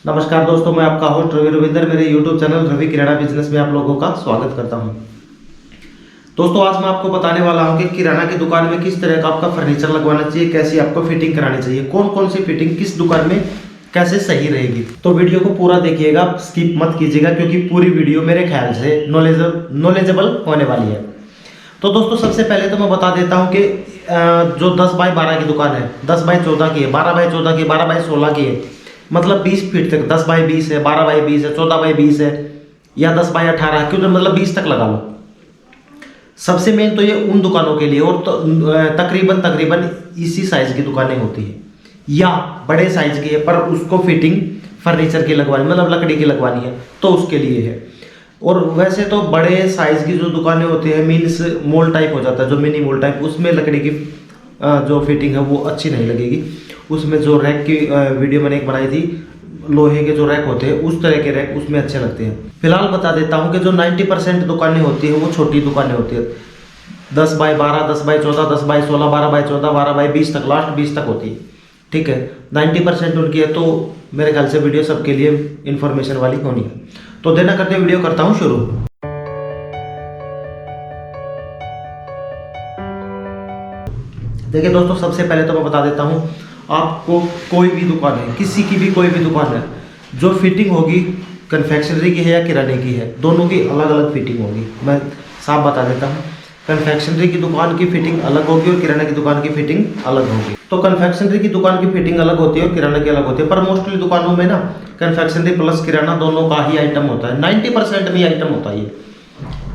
नमस्कार दोस्तों, मैं आपका होस्ट रवि रविंदर मेरे YouTube चैनल रवि किराना बिजनेस में आप लोगों का स्वागत करता हूं। दोस्तों, आज मैं आपको बताने वाला हूं कि किराना की दुकान में किस तरह का आपका फर्नीचर लगवाना चाहिए, कैसी आपको फिटिंग करानी चाहिए, कौन कौन सी फिटिंग किस दुकान में कैसे सही रहेगी। तो वीडियो को पूरा देखिएगा, स्किप मत कीजिएगा, क्योंकि पूरी वीडियो मेरे ख्याल से नॉलेजेबल होने वाली है। तो दोस्तों, सबसे पहले तो मैं बता देता हूँ कि जो 10 बाई 12 की दुकान है, 10 बाई 14 की है, 12 बाई 14 की, 12 बाई 16 की है, मतलब 20 फीट तक, 10 बाई 20 है, 12 बाई 20 है, 14 बाई 20 है, या 10 बाई 18 क्यों, मतलब 20 तक लगा लो। सबसे मेन तो ये उन दुकानों के लिए, और तो तकरीबन इसी साइज की दुकानें होती है, या बड़े साइज की है पर उसको फिटिंग फर्नीचर की लगवानी, मतलब लकड़ी की लगवानी है, तो उसके लिए है। और वैसे तो बड़े साइज की जो दुकानें होती है, मीन्स मॉल टाइप हो जाता है, जो मिनी मॉल टाइप, उसमें लकड़ी की जो फिटिंग है वो अच्छी नहीं लगेगी। उसमें जो रैक की वीडियो मैंने एक बनाई थी, लोहे के जो रैक होते हैं उस तरह के रैक उसमें अच्छे लगते हैं। फिलहाल बता देता हूँ कि जो 90% दुकानें होती है वो छोटी दुकानें होती है, 10 by 12, 10 by 14, 10 by 16, 12 by 14, 12 by 20 तक, लास्ट 20 तक होती है। ठीक है, 90% उनकी है, तो मेरे ख्याल से वीडियो सबके लिए इन्फॉर्मेशन वाली होनी है। तो देना करते वीडियो करता हूँ शुरू। देखिए दोस्तों, सबसे पहले तो मैं बता देता हूँ, आपको कोई भी दुकान है, किसी की भी कोई भी दुकान है, जो फिटिंग होगी कन्फेक्शनरी की है या किराने की है, दोनों की अलग अलग फिटिंग होगी। मैं साफ बता देता हूँ, कन्फेक्शनरी की दुकान की फिटिंग अलग होगी और किराना की दुकान की फिटिंग अलग होगी। तो कन्फेक्शनरी की दुकान की फिटिंग अलग होती है और किराना की अलग होती है, पर मोस्टली दुकानों में ना कन्फेक्शनरी प्लस किराना दोनों का ही आइटम होता है, 90% में आइटम होता है।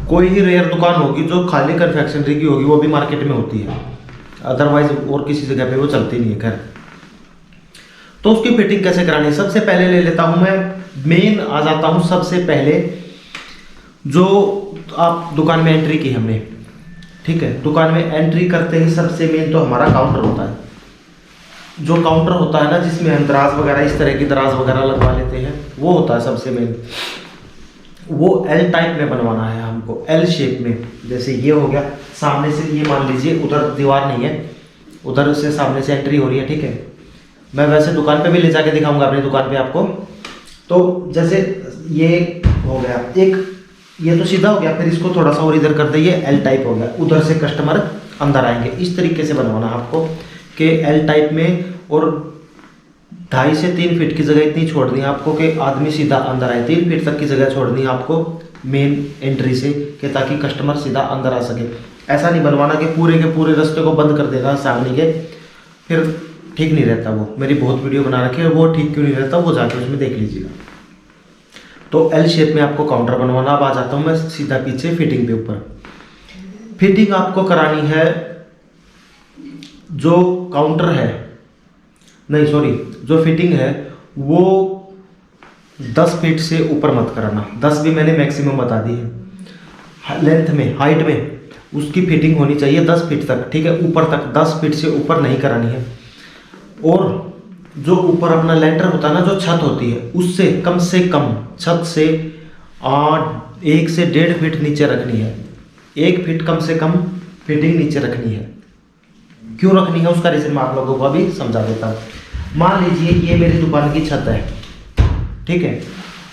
कोई ही रेयर दुकान होगी जो खाली कन्फेक्शनरी की होगी, वो भी मार्केट में होती है, अदरवाइज और किसी जगह पे वो चलती नहीं है। खैर, तो उसकी फिटिंग कैसे करानी है, सबसे पहले ले लेता हूं मैं, मेन आ जाता हूं सबसे पहले, जो आप दुकान में एंट्री की हमने, ठीक है, दुकान में एंट्री करते ही सबसे मेन तो हमारा काउंटर होता है। जो काउंटर होता है ना, जिसमें हम दराज वगैरह, इस तरह की दराज वगैरह लगवा लेते हैं, वो होता है सबसे मेन। वो एल टाइप में बनवाना है हमको, एल शेप में। जैसे ये हो गया, सामने से ये मान लीजिए, उधर दीवार नहीं है, उधर से सामने से एंट्री हो रही है। ठीक है, मैं वैसे दुकान पे भी ले जाके दिखाऊंगा अपनी दुकान पे आपको। तो जैसे ये हो गया एक, ये तो सीधा हो गया, फिर इसको थोड़ा सा और इधर कर देंगे, एल टाइप हो गया, उधर से कस्टमर अंदर आएंगे। इस तरीके से बनवाना है आपको कि एल टाइप में, और 2.5 से 3 फीट की जगह इतनी छोड़नी है आपको कि आदमी सीधा अंदर आए। 3 फीट तक की जगह छोड़नी है आपको मेन एंट्री से, कि ताकि कस्टमर सीधा अंदर आ सके। ऐसा नहीं बनवाना कि पूरे के पूरे रास्ते को बंद कर देगा सामने के, फिर ठीक नहीं रहता। वो मेरी बहुत वीडियो बना रखी है, वो ठीक क्यों नहीं रहता वो जाके उसमें देख लीजिएगा। तो एल शेप में आपको काउंटर बनवाना। अब आ जाता हूँ मैं सीधा पीछे फिटिंग पे ऊपर। फिटिंग आपको करानी है, जो काउंटर है, नहीं सॉरी, जो फिटिंग है वो 10 फीट से ऊपर मत कराना। 10 भी मैंने मैक्सिमम बता दी है। लेंथ में, हाइट में उसकी फिटिंग होनी चाहिए 10 फीट तक। ठीक है, ऊपर तक 10 फीट से ऊपर नहीं करानी है। और जो ऊपर अपना लेंटर होता है ना, जो छत होती है, उससे कम से कम छत से 1 से 1.5 फीट नीचे रखनी है। 1 फीट कम से कम फिटिंग नीचे रखनी है। क्यों रखनी है उसका रीजन मैं आप लोगों को अभी समझा देता हूँ। मान लीजिए ये मेरी दुकान की छत है, ठीक है,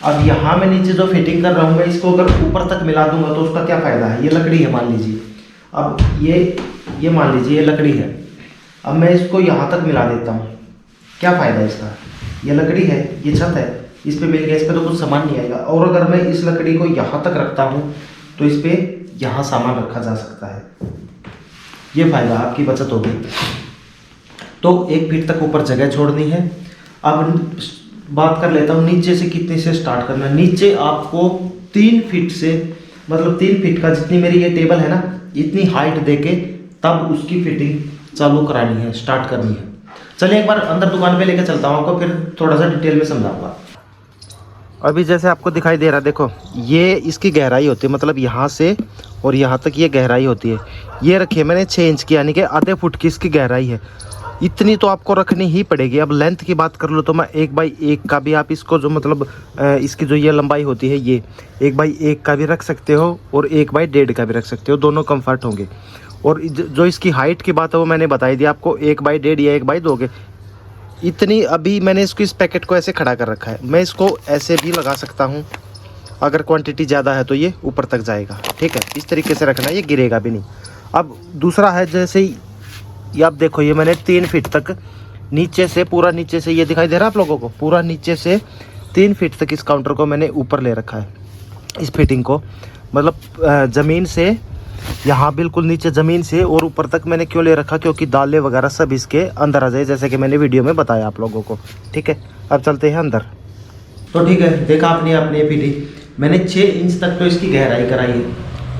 अब यहाँ मैं नीचे जो फिटिंग कर रहा हूँ, मैं इसको अगर ऊपर तक मिला दूंगा तो उसका क्या फ़ायदा है। ये लकड़ी है मान लीजिए, अब ये मान लीजिए ये लकड़ी है, अब मैं इसको यहाँ तक मिला देता हूँ, क्या फ़ायदा इसका। ये लकड़ी है, ये छत है, इस पर मिल गया, इस पर तो कुछ सामान नहीं आएगा। और अगर मैं इस लकड़ी को यहाँ तक रखता हूँ तो इस पर यहाँ सामान रखा जा सकता है। ये फायदा, आपकी बचत होगी। तो 1 फीट तक ऊपर जगह छोड़नी है। अब बात कर लेता हूँ नीचे से कितने से स्टार्ट करना है। नीचे आपको 3 फीट से, मतलब 3 फीट का, जितनी मेरी ये टेबल है ना, इतनी हाइट देके तब उसकी फिटिंग चालू करानी है, स्टार्ट करनी है। चलिए एक बार अंदर दुकान पे लेकर चलता हूँ आपको, फिर थोड़ा सा डिटेल में समझाऊंगा। अभी जैसे आपको दिखाई दे रहा है, देखो ये इसकी गहराई होती है, मतलब यहाँ से और यहाँ तक ये गहराई होती है। ये रखी है मैंने 6 इंच की, यानी कि आधे फुट की इसकी गहराई है। इतनी तो आपको रखनी ही पड़ेगी। अब लेंथ की बात कर लो तो मैं 1x1 का भी, आप इसको जो मतलब इसकी जो ये लंबाई होती है, ये 1x1 का भी रख सकते हो और 1x1.5 का भी रख सकते हो, दोनों कंफर्ट होंगे। और जो इसकी हाइट की बात है वो मैंने बताई दी आपको, 1x1.5 या 1x2 के इतनी अभी मैंने इसको इस पैकेट को ऐसे खड़ा कर रखा है, मैं इसको ऐसे भी लगा सकता हूँ। अगर क्वांटिटी ज़्यादा है तो ये ऊपर तक जाएगा, ठीक है। इस तरीके से रखना है, ये गिरेगा भी नहीं। अब दूसरा है, जैसे ही ये आप देखो, ये मैंने 3 फीट तक नीचे से, पूरा नीचे से, ये दिखाई दे रहा है आप लोगों को, पूरा नीचे से 3 फीट तक इस काउंटर को मैंने ऊपर ले रखा है। इस फिटिंग को मतलब ज़मीन से यहाँ बिल्कुल नीचे ज़मीन से और ऊपर तक मैंने क्यों ले रखा, क्योंकि दालें वगैरह सब इसके अंदर आ जाए, जैसे कि मैंने वीडियो में बताया आप लोगों को, ठीक है। अब चलते हैं अंदर। तो ठीक है, देखा आपने अपनी फिटिंग, मैंने 6 इंच तक तो इसकी गहराई कराई है,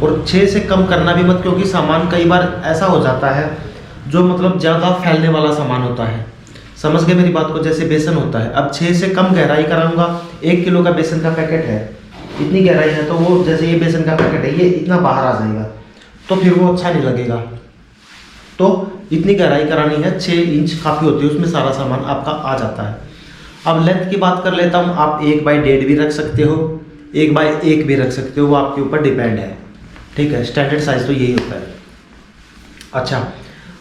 और 6 से कम करना भी मत, क्योंकि सामान कई बार ऐसा हो जाता है जो मतलब ज़्यादा फैलने वाला सामान होता है, समझ गए मेरी बात को। जैसे बेसन होता है, अब 6 से कम गहराई कराऊंगा। 1 किलो का बेसन का पैकेट है, इतनी गहराई है, तो वो जैसे ये बेसन का पैकेट है, ये इतना बाहर आ जाएगा, तो फिर वो अच्छा नहीं लगेगा। तो इतनी गहराई करानी है, 6 इंच काफ़ी होती है, उसमें सारा सामान आपका आ जाता है। अब लेंथ की बात कर लेता हूँ, आप 1/1.5 भी रख सकते हो, 1/1 भी रख सकते हो, वो आपके ऊपर डिपेंड है, ठीक है। स्टैंडर्ड साइज तो यही होता है। अच्छा,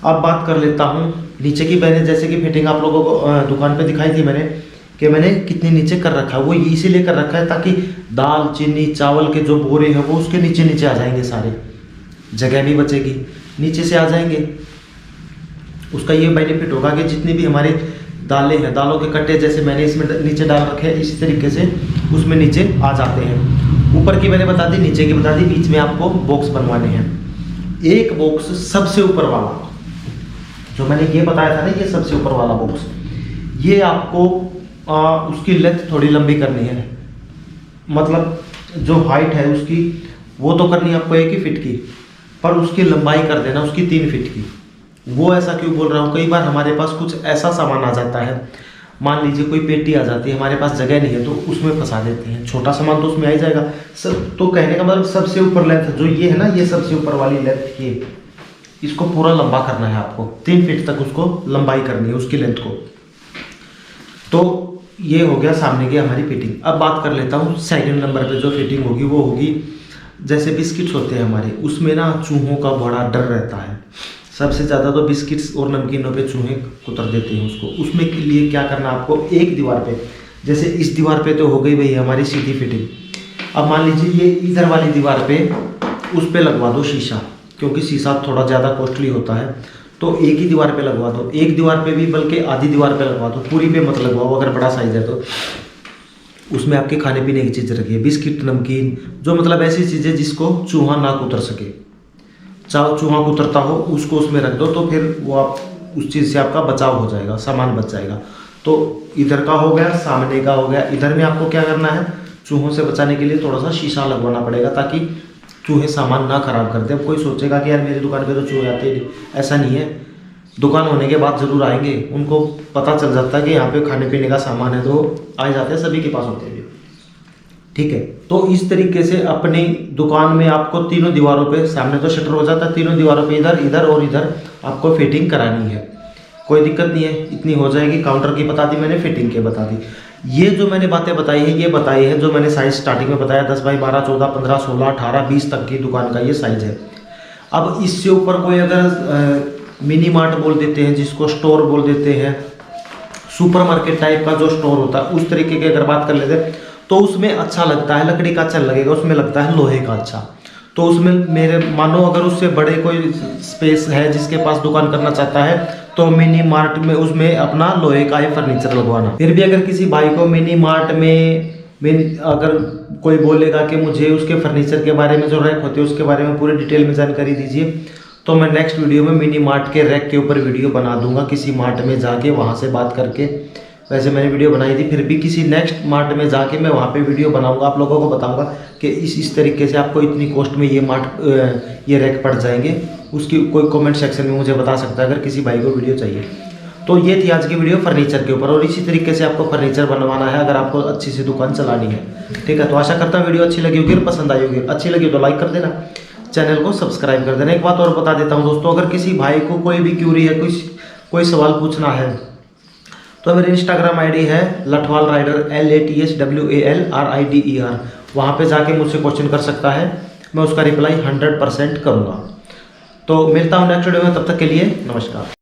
अब बात कर लेता हूँ नीचे की। मैंने जैसे कि फिटिंग आप लोगों को दुकान पे दिखाई थी मैंने, कि मैंने कितने नीचे कर रखा है, वो इसीलिए कर रखा है ताकि दाल, चीनी, चावल के जो बोरे हैं वो उसके नीचे नीचे आ जाएंगे, सारे जगह भी बचेगी, नीचे से आ जाएंगे। उसका ये बेनिफिट होगा कि जितनी भी हमारी दालें हैं, दालों के कट्टे जैसे मैंने इसमें नीचे डाल रखे हैं, इसी तरीके से उसमें नीचे आ जाते हैं। ऊपर की मैंने बता दी, नीचे की बता दी, बीच में आपको बॉक्स बनवाने हैं। एक बॉक्स सबसे ऊपर वाला, जो मैंने ये बताया था ना, ये सबसे ऊपर वाला बॉक्स, ये आपको उसकी लेंथ थोड़ी लंबी करनी है, मतलब जो हाइट है उसकी वो तो करनी है आपको 1 ही फीट की, पर उसकी लंबाई कर देना उसकी 3 फीट की। वो ऐसा क्यों बोल रहा हूँ, कई बार हमारे पास कुछ ऐसा सामान आ जाता है, मान लीजिए कोई पेटी आ जाती है, हमारे पास जगह नहीं है तो उसमें फंसा देते हैं, छोटा सामान तो उसमें आ ही जाएगा सब। तो कहने का मतलब सबसे ऊपर लेंथ जो ये है ना, ये सबसे ऊपर वाली लेंथ, ये इसको पूरा लंबा करना है आपको, 3 फीट तक उसको लंबाई करनी है उसकी लेंथ को। तो ये हो गया सामने की हमारी फिटिंग। अब बात कर लेता हूँ सेकंड नंबर पे जो फिटिंग होगी, वो होगी जैसे बिस्किट्स होते हैं हमारे, उसमें ना चूहों का बड़ा डर रहता है। सबसे ज़्यादा तो बिस्किट्स और नमकीनों पे चूहे कुतर देते हैं उसको। उसमें के लिए क्या करना आपको, एक दीवार पे, जैसे इस दीवार पे तो हो गई भाई हमारी सीधी फिटिंग। अब मान लीजिए ये इधर वाली दीवार पे, उस पे लगवा दो शीशा, क्योंकि शीशा थोड़ा ज़्यादा कॉस्टली होता है, तो एक ही दीवार पे लगवा दो। एक दीवार पे भी बल्कि आधी दीवार पे लगवा दो, पूरी पे मत लगवाओ अगर बड़ा साइज है तो। उसमें आपके खाने पीने की चीज़ रखिए, बिस्किट, नमकीन, जो मतलब ऐसी चीज़ें जिसको चूहा ना कुतर सके, चाहे चूहा कुतरता हो उसको उसमें रख दो, तो फिर वो आप उस चीज़ से आपका बचाव हो जाएगा, सामान बच जाएगा। तो इधर का हो गया, सामने का हो गया। इधर में आपको क्या करना है, चूहों से बचाने के लिए थोड़ा सा शीशा लगवाना पड़ेगा, ताकि चूहे सामान ना खराब कर दे। अब कोई सोचेगा कि यार मेरी दुकान पे तो चूहे आते ही, ऐसा नहीं है। दुकान होने के बाद ज़रूर आएंगे, उनको पता चल जाता है कि यहाँ पे खाने पीने का सामान है, तो आ जाते हैं, सभी के पास होते हैं, ठीक है। तो इस तरीके से अपनी दुकान में आपको तीनों दीवारों पे, सामने तो शटर हो जाता है, तीनों दीवारों पे इधर, इधर और इधर आपको फिटिंग करानी है। कोई दिक्कत नहीं है, इतनी हो जाएगी। काउंटर की बता दी मैंने, फिटिंग की बता दी। ये जो मैंने बातें बताई है, ये बताई है जो मैंने साइज स्टार्टिंग में बताया, 10x12, 14, 15, 16, 18, 20 तक की दुकान का ये साइज है। अब इससे ऊपर कोई अगर मिनी मार्ट बोल देते हैं, जिसको स्टोर बोल देते हैं, सुपरमार्केट टाइप का जो स्टोर होता है, उस तरीके की अगर बात कर लेते हैं, तो उसमें अच्छा लगता है, लकड़ी का अच्छा लगेगा, उसमें लगता है लोहे का अच्छा। तो उसमें मेरे मानो अगर उससे बड़े कोई स्पेस है जिसके पास दुकान करना चाहता है, तो मिनी मार्ट में उसमें अपना लोहे का ही फर्नीचर लगवाना। फिर भी अगर किसी भाई को मिनी मार्ट में अगर कोई बोलेगा कि मुझे उसके फर्नीचर के बारे में, जो रैक होते हैं उसके बारे में पूरी डिटेल में जानकारी दीजिए, तो मैं नेक्स्ट वीडियो में मिनी मार्ट के रैक के ऊपर वीडियो बना दूंगा, किसी मार्ट में जाके वहाँ से बात करके। वैसे मैंने वीडियो बनाई थी, फिर भी किसी नेक्स्ट मार्ट में जाके मैं वहाँ पे वीडियो बनाऊंगा, आप लोगों को बताऊंगा कि इस तरीके से आपको इतनी कॉस्ट में ये रैक पड़ जाएंगे। उसकी कोई कमेंट सेक्शन में मुझे बता सकता है अगर किसी भाई को वीडियो चाहिए। तो ये थी आज की वीडियो फर्नीचर के ऊपर, और इसी तरीके से आपको फर्नीचर बनवाना है अगर आपको अच्छी सी दुकान चलानी है, ठीक है। तो आशा करता हूँ वीडियो अच्छी लगी होगी और पसंद आई होगी। अच्छी लगी तो लाइक कर देना, चैनल को सब्सक्राइब कर देना। एक बात और बता देता हूँ दोस्तों, अगर किसी भाई को कोई भी क्यूरी है, कोई सवाल पूछना है, तो मेरी इंस्टाग्राम आईडी है लठवाल राइडर, LATHWALRIDER। वहाँ पे जाके मुझसे क्वेश्चन कर सकता है, मैं उसका रिप्लाई 100% करूँगा। तो मिलता हूँ नेक्स्ट वीडियो में, तब तक के लिए नमस्कार।